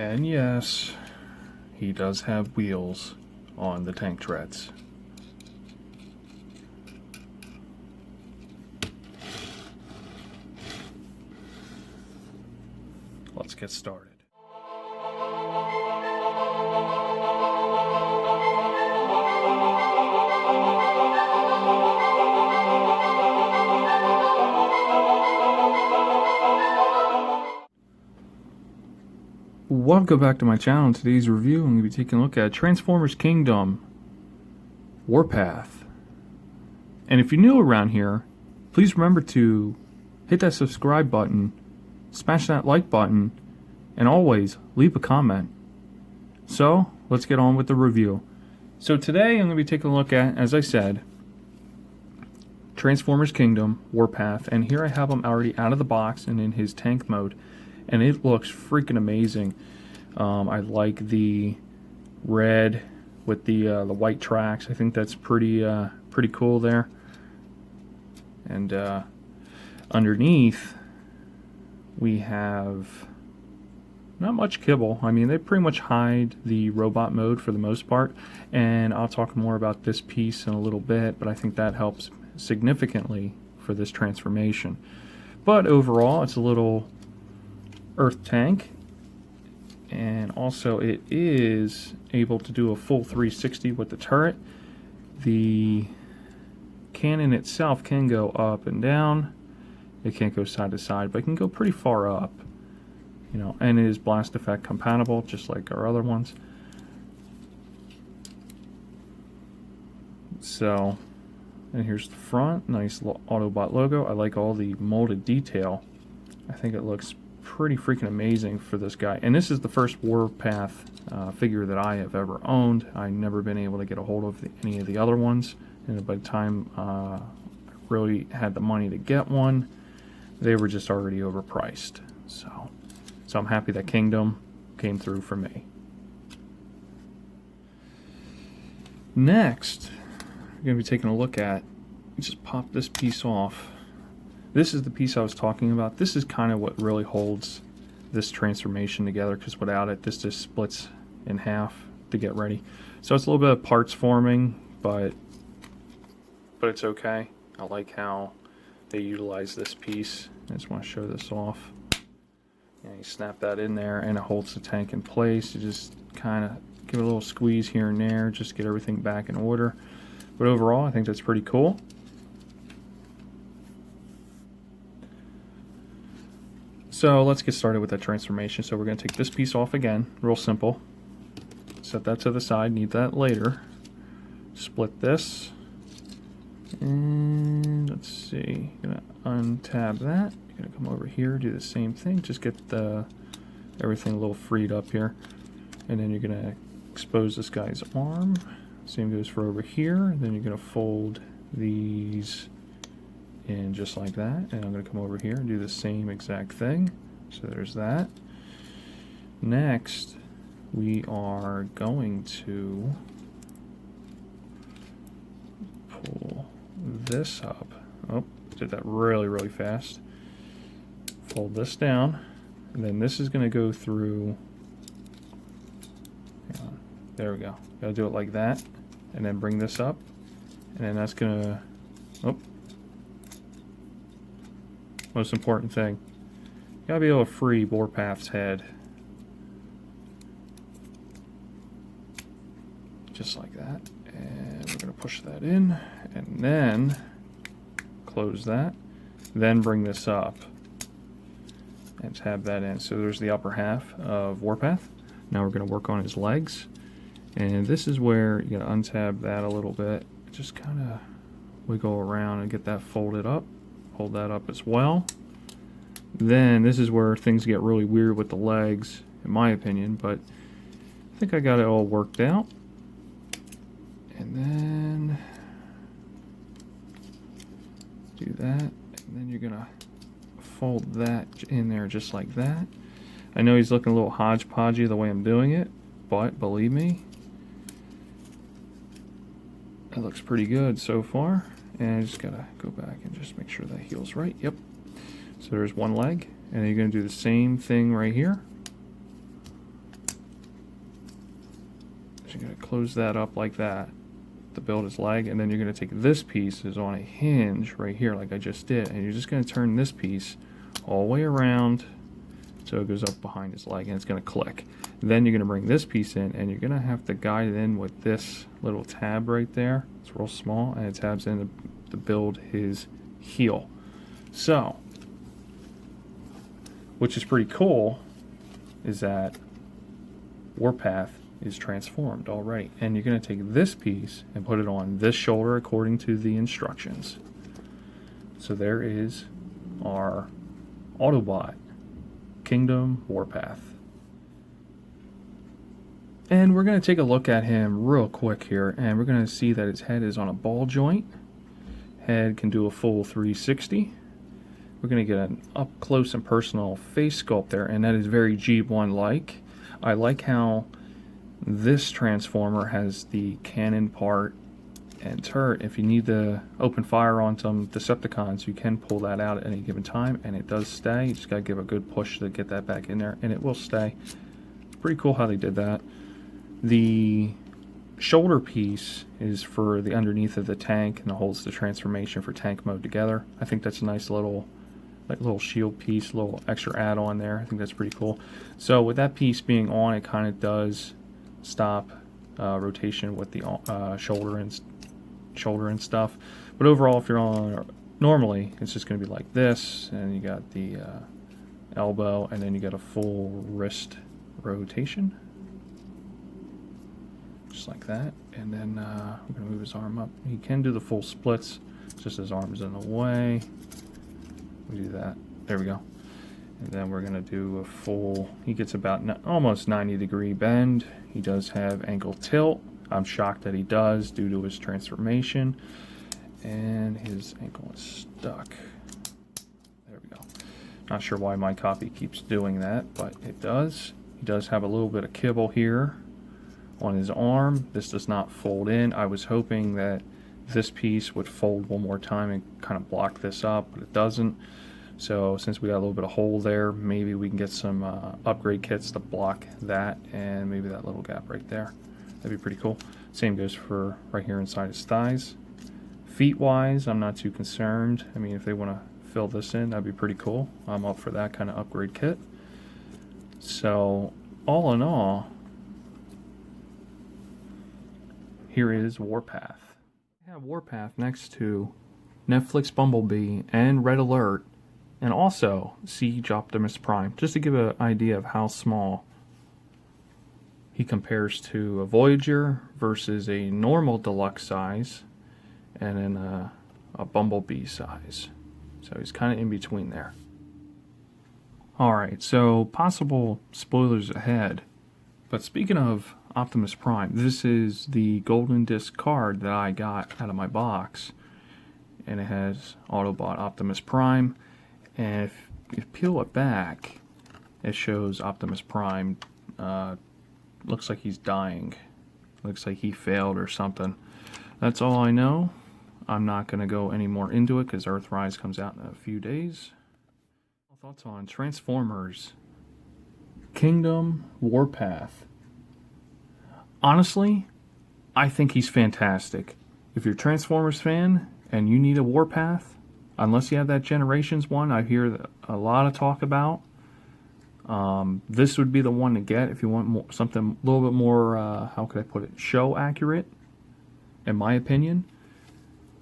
And yes, he does have wheels on the tank treads. Let's get started. Welcome back to my channel. In today's review, I'm going to be taking a look at Transformers Kingdom Warpath. And if you're new around here, please remember to hit that subscribe button, smash that like button, and always leave a comment. So, let's get on with the review. So today I'm going to be taking a look at, as I said, Transformers Kingdom Warpath. And here I have him already out of the box and in his tank mode. And it looks freaking amazing. I like the red with the white tracks. I think that's pretty cool there. And underneath we have not much kibble. I mean, they pretty much hide the robot mode for the most part. And I'll talk more about this piece in a little bit, but I think that helps significantly for this transformation. But overall, it's a little Earth tank, and also it is able to do a full 360 with the turret. The cannon itself can go up and down. It can't go side to side, but it can go pretty far up, you know, and it is blast effect compatible just like our other ones. So, and here's the front, nice Autobot logo. I like all the molded detail. I think it looks pretty freaking amazing for this guy. And this is the first Warpath figure that I have ever owned. I've never been able to get a hold of any of the other ones, and by the time I really had the money to get one, they were just already overpriced. So I'm happy that Kingdom came through for me. Next, we're going to be taking a look at, just pop this piece off. This is the piece I was talking about. This is kind of what really holds this transformation together, because without it, this just splits in half to get ready. So it's a little bit of parts forming, but it's okay. I like how they utilize this piece. I just want to show this off. And you snap that in there, and it holds the tank in place. You just kind of give it a little squeeze here and there, just get everything back in order. But overall, I think that's pretty cool. So let's get started with that transformation. So we're going to take this piece off again, real simple. Set that to the side, need that later. Split this. And let's see, going to untab that. You're going to come over here, do the same thing, just get everything a little freed up here. And then you're going to expose this guy's arm. Same goes for over here. Then you're going to fold these in just like that, and I'm going to come over here and do the same exact thing. So there's that. Next, we are going to pull this up. Oh, did that really fast. Fold this down, and then this is going to go through. There we go. Got to do it like that, and then bring this up, and then that's going to. Oh. Most important thing, you gotta be able to free Warpath's head. Just like that. And we're gonna push that in, and then close that. Then bring this up and tab that in. So there's the upper half of Warpath. Now we're gonna work on his legs. And this is where you gotta untab that a little bit. Just kinda wiggle around and get that folded up. Hold that up as well. Then this is where things get really weird with the legs, in my opinion, but I think I got it all worked out. And then do that, and then you're gonna fold that in there just like that. I know he's looking a little hodgepodgey the way I'm doing it, but believe me, it looks pretty good so far. And I just gotta go back and just make sure that heel's right. Yep. So there's one leg, and then you're gonna do the same thing right here. close that up like that to build his leg, and then you're going to take this piece is on a hinge right here like I just did, and you're just going to turn this piece all the way around so it goes up behind his leg and it's going to click. Then you're going to bring this piece in and you're going to have to guide it in with this little tab right there. It's real small and it tabs in to build his heel. So, which is pretty cool, is that Warpath is transformed already, and you're going to take this piece and put it on this shoulder according to the instructions. So there is our Autobot Kingdom Warpath, and we're going to take a look at him real quick here, and we're going to see that his head is on a ball joint. Head can do a full 360. We're going to get an up close and personal face sculpt there, and that is very G1 like. I like how this transformer has the cannon part and turret. If you need to open fire on some Decepticons, you can pull that out at any given time, and it does stay. You just got to give a good push to get that back in there, and it will stay. It's pretty cool how they did that. The shoulder piece is for the underneath of the tank, and it holds the transformation for tank mode together. I think that's a nice little shield piece, little extra add-on there. I think that's pretty cool. So with that piece being on, it kind of does stop rotation with the shoulder and stuff. But overall, if you're on normally, it's just going to be like this, and you got the elbow, and then you got a full wrist rotation, just like that. And then I'm going to move his arm up. He can do the full splits, just his arm's in the way. We do that. There we go. And then we're going to do a full, he gets about almost 90-degree bend. He does have ankle tilt. I'm shocked that he does due to his transformation. And his ankle is stuck. There we go. Not sure why my copy keeps doing that, but it does. He does have a little bit of kibble here on his arm. This does not fold in. I was hoping that this piece would fold one more time and kind of block this up, but it doesn't. So since we got a little bit of hole there, maybe we can get some upgrade kits to block that, and maybe that little gap right there. That'd be pretty cool. Same goes for right here inside his thighs. Feet wise, I'm not too concerned. I mean, if they want to fill this in, that'd be pretty cool. I'm up for that kind of upgrade kit. So all in all, here is Warpath. I have Warpath next to Netflix Bumblebee and Red Alert, and also Siege Optimus Prime, just to give an idea of how small he compares to a Voyager versus a normal deluxe size, and then a Bumblebee size. So he's kind of in between there. Alright, so possible spoilers ahead. But speaking of Optimus Prime, this is the Golden Disc card that I got out of my box. And it has Autobot Optimus Prime. And if you peel it back, it shows Optimus Prime. Looks like he's dying. Looks like he failed or something. That's all I know. I'm not going to go any more into it because Earthrise comes out in a few days. Thoughts on Transformers Kingdom Warpath. Honestly, I think he's fantastic. If you're a Transformers fan and you need a Warpath, unless you have that Generations one I hear a lot of talk about, this would be the one to get if you want more, something a little bit more, how could I put it, show accurate, in my opinion.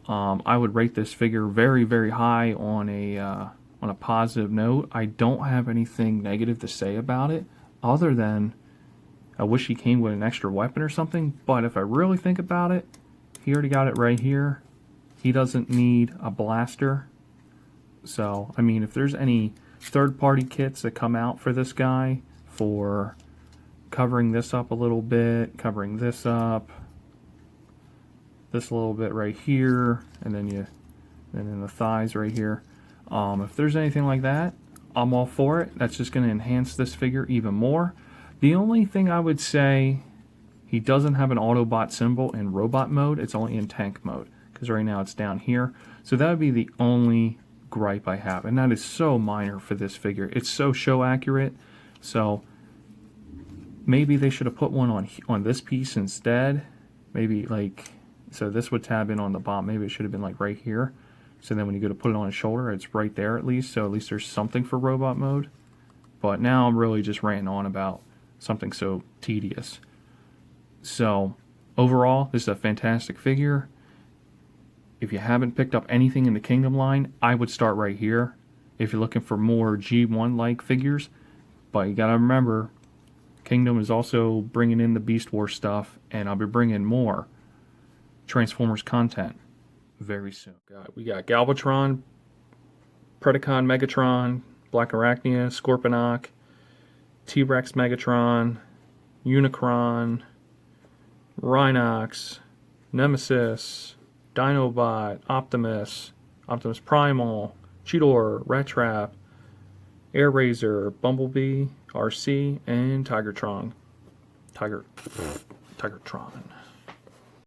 I would rate this figure very, very high on a positive note. I don't have anything negative to say about it, other than I wish he came with an extra weapon or something. But if I really think about it, he already got it right here. He doesn't need a blaster. So, I mean, if there's any third-party kits that come out for this guy, for covering this up a little bit, covering this up, this a little bit right here, and then in the thighs right here. If there's anything like that, I'm all for it. That's just going to enhance this figure even more. The only thing I would say, he doesn't have an Autobot symbol in robot mode. It's only in tank mode, because right now it's down here. So that would be the only gripe I have, and that is so minor for this figure. It's so show accurate. So Maybe they should have put one on this piece instead. Maybe like, so this would tab in on the bottom. Maybe it should have been like right here. So then when you go to put it on his shoulder, it's right there at least. So at least there's something for robot mode. But now I'm really just ranting on about something so tedious. So overall, this is a fantastic figure. If you haven't picked up anything in the Kingdom line, I would start right here if you're looking for more G1-like figures. But you gotta remember, Kingdom is also bringing in the Beast Wars stuff, and I'll be bringing more Transformers content very soon. We got Galvatron, Predacon Megatron, Black Arachnia, Scorponok, T-Rex Megatron, Unicron, Rhinox, Nemesis, Dinobot, Optimus, Optimus Primal, Cheetor, Rat Trap, Air Razor, Bumblebee, RC, and Tigertron. Tigertron.